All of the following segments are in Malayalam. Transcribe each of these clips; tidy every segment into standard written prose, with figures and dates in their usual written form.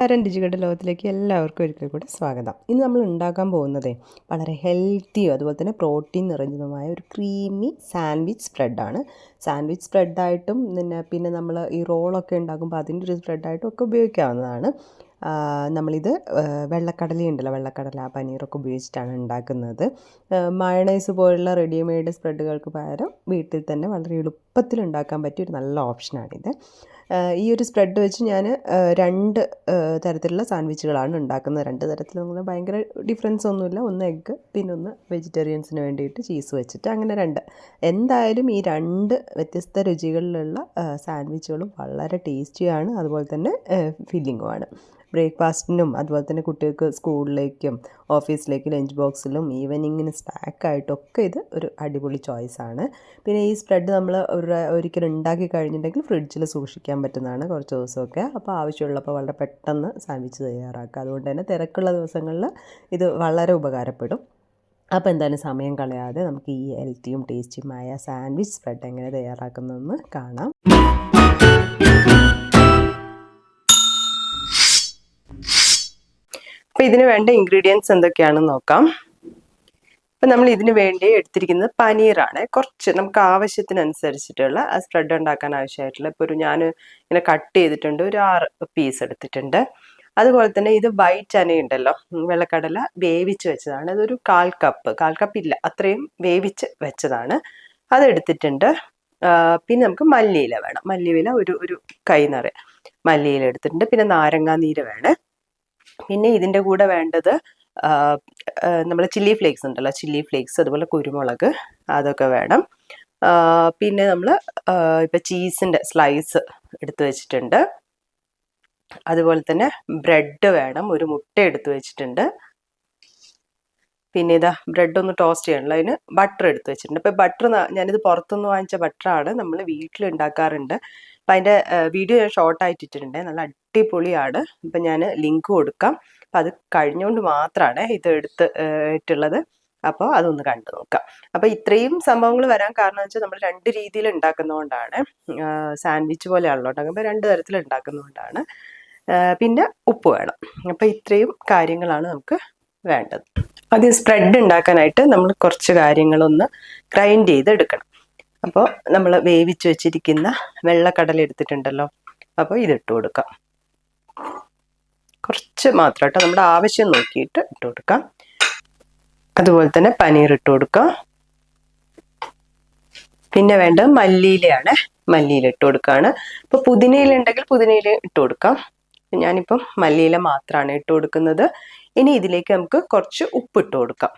രുചികളുടെ ലോകത്തിലേക്ക് എല്ലാവർക്കും ഒരിക്കൽ കൂടെ സ്വാഗതം. ഇന്ന് നമ്മൾ ഉണ്ടാക്കാൻ പോകുന്നത് വളരെ ഹെൽത്തിയും അതുപോലെ തന്നെ പ്രോട്ടീൻ നിറഞ്ഞതുമായ ഒരു ക്രീമി സാൻഡ്വിച്ച് സ്പ്രെഡാണ്. സാൻഡ്വിച്ച് സ്പ്രെഡായിട്ടും പിന്നെ നമ്മൾ ഈ റോളൊക്കെ ഉണ്ടാക്കുമ്പോൾ അതിൻ്റെ ഒരു സ്പ്രെഡായിട്ടും ഒക്കെ ഉപയോഗിക്കാവുന്നതാണ്. നമ്മളിത് വെള്ളക്കടല പനീറൊക്കെ ഉപയോഗിച്ചിട്ടാണ് ഉണ്ടാക്കുന്നത്. മയണൈസ് പോലുള്ള റെഡിമെയ്ഡ് സ്പ്രെഡുകൾക്ക് പകരം വീട്ടിൽ തന്നെ വളരെ എളുപ്പത്തിൽ ഉണ്ടാക്കാൻ പറ്റിയ ഒരു നല്ല ഓപ്ഷനാണിത്. ഈ ഒരു സ്പ്രെഡ് വെച്ച് ഞാൻ രണ്ട് തരത്തിലുള്ള സാൻഡ്വിച്ചുകളാണ് ഉണ്ടാക്കുന്നത്. രണ്ട് തരത്തിലെന്ന് ഭയങ്കര ഡിഫറൻസ് ഒന്നുമില്ല. ഒന്ന് എഗ്ഗ്, പിന്നെ ഒന്ന് വെജിറ്റേറിയൻസിന് വേണ്ടിയിട്ട് ചീസ് വെച്ചിട്ട്, അങ്ങനെ രണ്ട്. എന്തായാലും ഈ രണ്ട് വ്യത്യസ്ത രുചികളിലുള്ള സാൻഡ്വിച്ചുകളും വളരെ ടേസ്റ്റിയാണ്, അതുപോലെ തന്നെ ഫില്ലിങ്ങുമാണ്. ബ്രേക്ക്ഫാസ്റ്റിനും അതുപോലെ തന്നെ കുട്ടികൾക്ക് സ്കൂളിലേക്കും ഓഫീസിലേക്ക് ലഞ്ച് ബോക്സിലും ഈവനിങ്ങിന് സ്നാക്കായിട്ടൊക്കെ ഇത് ഒരു അടിപൊളി ചോയ്സാണ്. പിന്നെ ഈ സ്പ്രെഡ് നമ്മൾ ഒരിക്കലും ഉണ്ടാക്കി കഴിഞ്ഞിട്ടുണ്ടെങ്കിൽ ഫ്രിഡ്ജിൽ സൂക്ഷിക്കാൻ പറ്റുന്നതാണ് കുറച്ച് ദിവസമൊക്കെ. അപ്പോൾ ആവശ്യമുള്ളപ്പോൾ വളരെ പെട്ടെന്ന് സാൻഡ്വിച്ച് തയ്യാറാക്കുക. അതുകൊണ്ട് തന്നെ തിരക്കുള്ള ദിവസങ്ങളിൽ ഇത് വളരെ ഉപകാരപ്പെടും. അപ്പോൾ എന്തായാലും സമയം കളയാതെ നമുക്ക് ഈ ഹെൽത്തിയും ടേസ്റ്റിയുമായ സാൻഡ്വിച്ച് സ്പ്രെഡ് എങ്ങനെ തയ്യാറാക്കുന്നതെന്ന് കാണാം. അപ്പോൾ ഇതിന് വേണ്ട ഇൻഗ്രീഡിയൻസ് എന്തൊക്കെയാണെന്ന് നോക്കാം. അപ്പം നമ്മൾ ഇതിന് വേണ്ടി എടുത്തിരിക്കുന്നത് പനീറാണ്. കുറച്ച് നമുക്ക് ആവശ്യത്തിനനുസരിച്ചിട്ടുള്ള ആ സ്പ്രെഡ് ഉണ്ടാക്കാൻ ആവശ്യമായിട്ടുള്ള, ഇപ്പോൾ ഞാൻ ഇങ്ങനെ കട്ട് ചെയ്തിട്ടുണ്ട്, ഒരു 6 പീസ് എടുത്തിട്ടുണ്ട്. അതുപോലെ തന്നെ ഇത് വൈറ്റ് ചനയുണ്ടല്ലോ, വെള്ളക്കടല വേവിച്ച് വെച്ചതാണ്. അതൊരു 1/4 കപ്പ് ഇല്ല, അത്രയും വേവിച്ച് വെച്ചതാണ്, അതെടുത്തിട്ടുണ്ട്. പിന്നെ നമുക്ക് മല്ലിയില വേണം. മല്ലിയില ഒരു കൈ നിറയെ മല്ലിയില എടുത്തിട്ടുണ്ട്. പിന്നെ നാരങ്ങാ നീര് വേണം. പിന്നെ ഇതിൻ്റെ കൂടെ വേണ്ടത് നമ്മൾ ചില്ലി ഫ്ലേക്സ് ഉണ്ടല്ലോ, ചില്ലി ഫ്ലേക്സ്, അതുപോലെ കുരുമുളക്, അതൊക്കെ വേണം. പിന്നെ നമ്മൾ ഇപ്പം ചീസിൻ്റെ സ്ലൈസ് എടുത്തു വെച്ചിട്ടുണ്ട്. അതുപോലെ തന്നെ ബ്രെഡ് വേണം, ഒരു മുട്ട എടുത്തു വെച്ചിട്ടുണ്ട്. പിന്നെ ഇതാ ബ്രെഡ് ഒന്ന് ടോസ്റ്റ് ചെയ്യണല്ലോ, അതിന് ബട്ടർ എടുത്ത് വെച്ചിട്ടുണ്ട്. അപ്പോൾ ബട്ടർ ഞാനിത് പുറത്തുനിന്ന് വാങ്ങിച്ച ബട്ടറാണ്, നമ്മൾ വീട്ടിൽ ഉണ്ടാക്കാറുണ്ട്. അപ്പം അതിൻ്റെ വീഡിയോ ഞാൻ ഷോർട്ടായിട്ട് ഇട്ടിട്ടുണ്ട്, നല്ല അടിപൊളിയാണ്. ഇപ്പം ഞാൻ ലിങ്ക് കൊടുക്കാം. അപ്പം അത് കഴിഞ്ഞുകൊണ്ട് മാത്രമാണ് ഇത് ഇട്ടുള്ളത്. അപ്പോൾ അതൊന്ന് കണ്ടു നോക്കാം. അപ്പോൾ ഇത്രയും സംഭവങ്ങൾ വരാൻ കാരണം വെച്ചാൽ നമ്മൾ 2 രീതിയിൽ ഉണ്ടാക്കുന്നതുകൊണ്ടാണ്. സാൻഡ്വിച്ച് പോലെയാണല്ലോ ഉണ്ടാക്കുമ്പോൾ 2 തരത്തിൽ ഉണ്ടാക്കുന്നതുകൊണ്ടാണ്. പിന്നെ ഉപ്പ് വേണം. അപ്പോൾ ഇത്രയും കാര്യങ്ങളാണ് നമുക്ക് വേണ്ടത്. അത് സ്പ്രെഡ് ഉണ്ടാക്കാനായിട്ട് നമ്മൾ കുറച്ച് കാര്യങ്ങളൊന്ന് ഗ്രൈൻഡ് ചെയ്തെടുക്കണം. അപ്പോൾ നമ്മൾ വേവിച്ച് വെച്ചിരിക്കുന്ന വെള്ളക്കടല എടുത്തിട്ടുണ്ടല്ലോ, അപ്പോൾ ഇതിട്ട് കൊടുക്കാം. കുറച്ച് മാത്രം കേട്ടോ, നമ്മുടെ ആവശ്യം നോക്കിയിട്ട് ഇട്ട് കൊടുക്കാം. അതുപോലെ തന്നെ പനീർ ഇട്ട് കൊടുക്കാം. പിന്നെ വേണ്ടത് മല്ലിയിലയാണ്, മല്ലിയില ഇട്ട് കൊടുക്കുകയാണ്. ഇപ്പോൾ പുതിനയില ഉണ്ടെങ്കിൽ പുതിനയില ഇട്ട് കൊടുക്കാം. ഞാനിപ്പം മല്ലിയില മാത്രമാണ് ഇട്ട് കൊടുക്കുന്നത്. ഇനി ഇതിലേക്ക് നമുക്ക് കുറച്ച് ഉപ്പിട്ട് കൊടുക്കാം.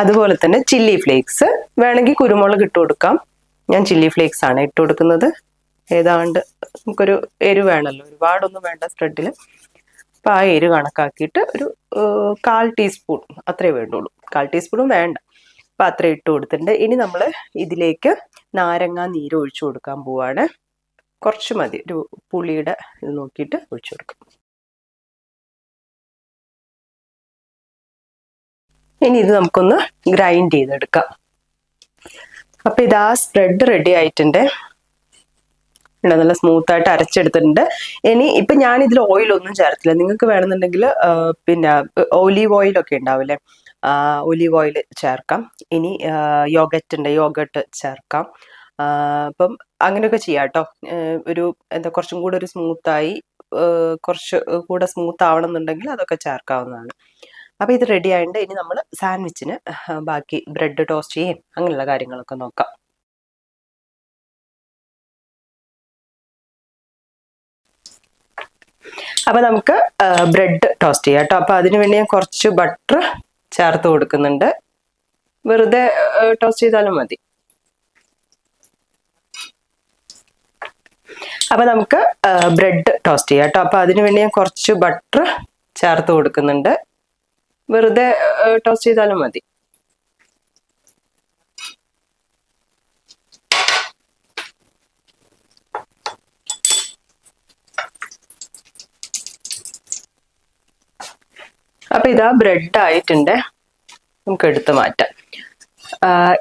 അതുപോലെ തന്നെ ചില്ലി ഫ്ലേക്സ് വേണമെങ്കിൽ കുരുമുളക് ഇട്ട് കൊടുക്കാം. ഞാൻ ചില്ലി ഫ്ലേക്സ് ആണ് ഇട്ട് കൊടുക്കുന്നത്. ഏതാണ്ട് നമുക്കൊരു എരിവ് വേണമല്ലോ, ഒരുപാടൊന്നും വേണ്ട സ്പ്രെഡിൽ. അപ്പോൾ ആ എരിവ് കണക്കാക്കിയിട്ട് ഒരു 1/4 ടീസ്പൂൺ അത്രേ വേണ്ടുള്ളൂ. 1/4 ടീസ്പൂണും വേണ്ട. അപ്പോൾ അത്ര ഇട്ട് കൊടുത്തിട്ടുണ്ട്. ഇനി നമ്മൾ ഇതിലേക്ക് നാരങ്ങാ നീര് ഒഴിച്ചു കൊടുക്കാൻ പോവാണ്. കുറച്ച് മതി, ഒരു പുളിയുടെ ഇത് നോക്കിയിട്ട് ഒഴിച്ചു കൊടുക്കും. ഇനി ഇത് നമുക്കൊന്ന് ഗ്രൈൻഡ് ചെയ്തെടുക്കാം. അപ്പം ഇതാ സ്പ്രെഡ് റെഡി ആയിട്ടുണ്ട്, നല്ല സ്മൂത്തായിട്ട് അരച്ചെടുത്തിട്ടുണ്ട്. ഇനി ഇപ്പം ഞാനിതിൽ ഓയിലൊന്നും ചേർത്തില്ല. നിങ്ങൾക്ക് വേണമെന്നുണ്ടെങ്കിൽ പിന്നെ ഒലീവ് ഓയിലൊക്കെ ഉണ്ടാവില്ലേ, ഒലീവ് ഓയിൽ ചേർക്കാം. ഇനി യോഗട്ട് ചേർക്കാം. അപ്പം അങ്ങനെയൊക്കെ ചെയ്യാം കേട്ടോ. ഒരു കുറച്ചും കൂടെ ഒരു സ്മൂത്തായി, കുറച്ച് കൂടെ സ്മൂത്ത് ആവണം എന്നുണ്ടെങ്കിൽ അതൊക്കെ ചേർക്കാവുന്നതാണ്. അപ്പോൾ ഇത് റെഡി ആയിട്ടുണ്ട്. ഇനി നമ്മൾ സാൻഡ്വിച്ചിന് ബാക്കി ബ്രെഡ് ടോസ്റ്റ് ചെയ്യും അങ്ങനെയുള്ള കാര്യങ്ങളൊക്കെ നോക്കാം. അപ്പോൾ നമുക്ക് ബ്രെഡ് ടോസ്റ്റ് ചെയ്യാം കേട്ടോ. അപ്പോൾ അതിന് വേണ്ടി ഞാൻ കുറച്ച് ബട്ടർ ചേർത്ത് കൊടുക്കുന്നുണ്ട്. വെറുതെ ടോസ്റ്റ് ചെയ്താലും മതി. അപ്പോൾ നമുക്ക് ബ്രെഡ് ടോസ്റ്റ് ചെയ്യാം കേട്ടോ. അപ്പോൾ അതിന് വേണ്ടി ഞാൻ കുറച്ച് ബട്ടർ ചേർത്ത് കൊടുക്കുന്നുണ്ട്. വെറുതെ ടോസ്റ്റ് ചെയ്താലും മതി. അപ്പൊ ഇതാ ബ്രെഡ് ആയിട്ടുണ്ട്, നമുക്ക് എടുത്ത് മാറ്റാം.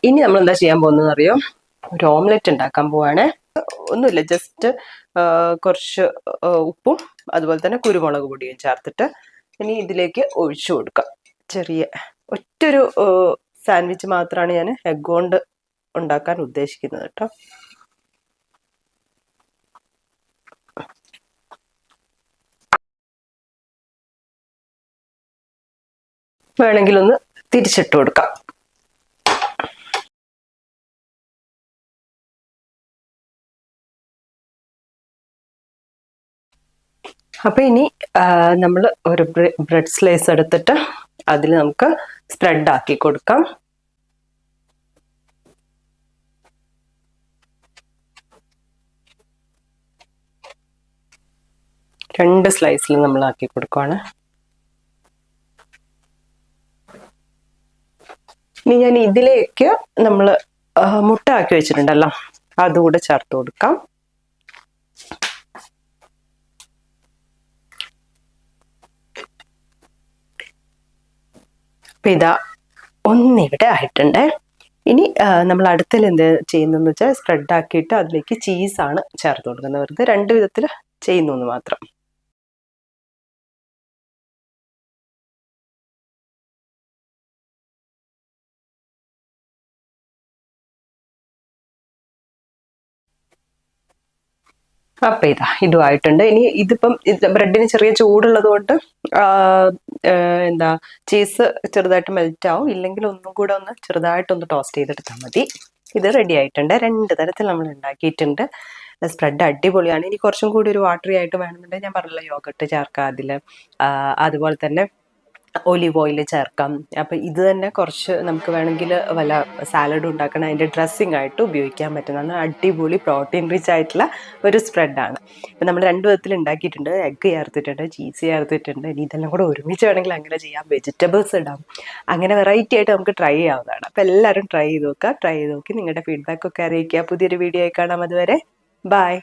ഇനി നമ്മൾ എന്താ ചെയ്യാൻ പോകുന്നത് അറിയോ, ഒരു ഓംലെറ്റ് ഉണ്ടാക്കാൻ പോവാണ്. ഒന്നുമില്ല, ജസ്റ്റ് കുറച്ച് ഉപ്പും അതുപോലെ തന്നെ കുരുമുളക് പൊടിയും ചേർത്തിട്ട് ഇനി ഇതിലേക്ക് ഒഴിച്ചു കൊടുക്കാം. ചെറിയ ഒറ്റൊരു സാൻഡ്വിച്ച് മാത്രമാണ് ഞാൻ എഗ് കൊണ്ട് ഉണ്ടാക്കാൻ ഉദ്ദേശിക്കുന്നത് കേട്ടോ. വേണമെങ്കിൽ ഒന്ന് തിരിച്ചിട്ട് കൊടുക്കാം. അപ്പൊ ഇനി നമ്മൾ ഒരു ബ്രെഡ് സ്ലൈസ് എടുത്തിട്ട് അതിൽ നമുക്ക് സ്പ്രെഡ് ആക്കി കൊടുക്കാം. രണ്ട് സ്ലൈസിൽ നമ്മൾ ആക്കി കൊടുക്കുവാണ്. ഇനി ഞാൻ ഇതിലേക്ക് നമ്മൾ മുട്ട ആക്കി വെച്ചിട്ടുണ്ടല്ലോ, അതുകൂടെ ചേർത്ത് കൊടുക്കാം. അപ്പം ഇതാ ഒന്നിവിടെ ആയിട്ടുണ്ട്. ഇനി നമ്മൾ അടുത്തിൽ എന്ത് ചെയ്യുന്നതെന്ന് വെച്ചാൽ സ്പ്രെഡ് ആക്കിയിട്ട് അതിലേക്ക് ചീസാണ് ചേർത്ത് കൊടുക്കുന്നത്. വെറുതെ രണ്ട് വിധത്തിൽ ചെയ്യുന്നു എന്ന് മാത്രം. അപ്പം ഇതുമായിട്ടുണ്ട്. ഇനി ഇതിപ്പം ബ്രെഡിന് ചെറിയ ചൂടുള്ളത് കൊണ്ട് എന്താ ചീസ് ചെറുതായിട്ട് മെൽറ്റ് ആവും. ഇല്ലെങ്കിൽ ഒന്നും കൂടെ ഒന്ന് ചെറുതായിട്ടൊന്ന് ടോസ്റ്റ് ചെയ്തെടുത്താൽ മതി. ഇത് റെഡി ആയിട്ടുണ്ട്. രണ്ട് തരത്തിൽ നമ്മൾ ഉണ്ടാക്കിയിട്ടുണ്ട്. സ്പ്രെഡ് അടിപൊളിയാണ്. ഇനി കുറച്ചും കൂടി ഒരു വാട്ടറി ആയിട്ട് വേണമെന്നുണ്ടെങ്കിൽ ഞാൻ പറഞ്ഞല്ലോ യോഗട്ട് ചേർക്കാം അതിൽ. അതുപോലെ തന്നെ ഒലിവ് ഓയിൽ ചേർക്കാം. അപ്പം ഇത് തന്നെ കുറച്ച് നമുക്ക് വേണമെങ്കിൽ വല്ല സാലഡ് ഉണ്ടാക്കണം അതിൻ്റെ ഡ്രസ്സിങ് ആയിട്ട് ഉപയോഗിക്കാൻ പറ്റുന്നതാണ്. അടിപൊളി പ്രോട്ടീൻ റിച്ച് ആയിട്ടുള്ള ഒരു സ്പ്രെഡാണ്. അപ്പം നമ്മൾ രണ്ട് വിധത്തിൽ ഉണ്ടാക്കിയിട്ടുണ്ട്. എഗ്ഗ് ചേർത്തിട്ടുണ്ട്, ചീസ് ചേർത്തിട്ടുണ്ട്. ഇനി ഇതെല്ലാം കൂടെ ഒരുമിച്ച് വേണമെങ്കിൽ അങ്ങനെ ചെയ്യാം. വെജിറ്റബിൾസ് ഇടാം. അങ്ങനെ വെറൈറ്റി ആയിട്ട് നമുക്ക് ട്രൈ ചെയ്യാവുന്നതാണ്. അപ്പം എല്ലാവരും ട്രൈ ചെയ്ത് നോക്കുക. ട്രൈ ചെയ്ത് നോക്കി നിങ്ങളുടെ ഫീഡ്ബാക്ക് ഒക്കെ അറിയിക്കുക. പുതിയൊരു വീഡിയോ ആയി കാണാം. അതുവരെ ബൈ.